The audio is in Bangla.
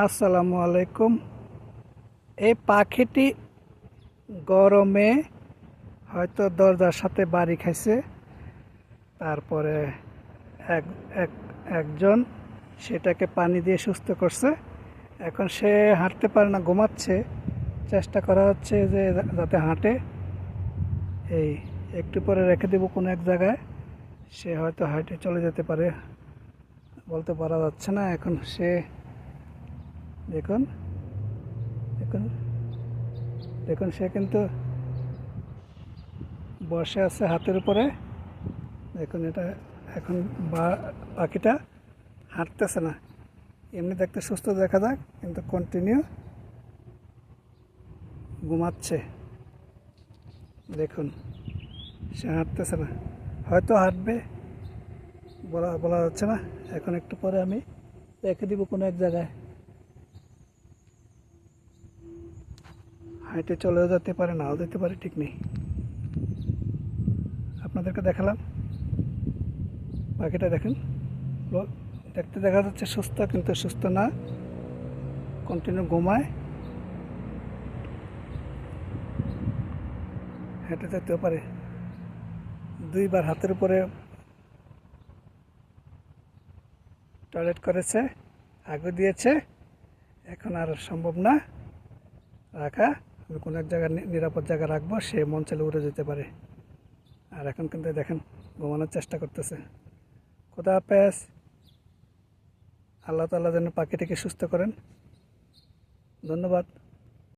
আসসালামু আলাইকুম। এই পাখিটি গরমে হয়তো দরজার সাথে বাড়ি খাইছে। তারপরে এক এক একজন সেটাকে পানি দিয়ে সুস্থ করছে। এখন সে হাঁটতে পারে না, ঘুমাচ্ছে। চেষ্টা করা হচ্ছে যে যাতে হাঁটে। এই একটু পরে রেখে দেবো কোনো এক জায়গায়, সে হয়তো হাঁটে চলে যেতে পারে, বলতে পারা যাচ্ছে না। এখন সে দেখুন দেখুন দেখুন সে কিন্তু বসে আছে হাতের উপরে। দেখুন এটা এখন পাখিটা হাঁটতেছে না। এমনি দেখতে সুস্থ দেখা যায়, কিন্তু কন্টিনিউ ঘুমাচ্ছে। দেখুন সে হাঁটতেছে না, হয়তো হাঁটবে, বলা বলা যাচ্ছে না। এখন একটু পরে আমি রেখে দিব কোনো এক জায়গায়, হাঁটে চলেও যেতে পারে, নাও যেতে পারে, ঠিক নেই। আপনাদেরকে দেখালাম পাখিটা। দেখুন দেখতে দেখা যাচ্ছে সুস্থ, কিন্তু সুস্থ না, কন্টিনিউ ঘুমায়। হেঁটে যেতেও পারে। দুইবার হাতের উপরে টয়লেট করেছে, আগে দিয়েছে। এখন আর সম্ভব না রাখা। আমি কোনো এক জায়গায় নিরাপদ জায়গায় রাখবো, সে মন চাইলে উড়ে যেতে পারে। আর এখন কিন্তু দেখেন ঘুমানোর চেষ্টা করতেছে। খোদা হাফেজ। আল্লাহ তাআলা যেন পাখিটিকে সুস্থ করেন। ধন্যবাদ।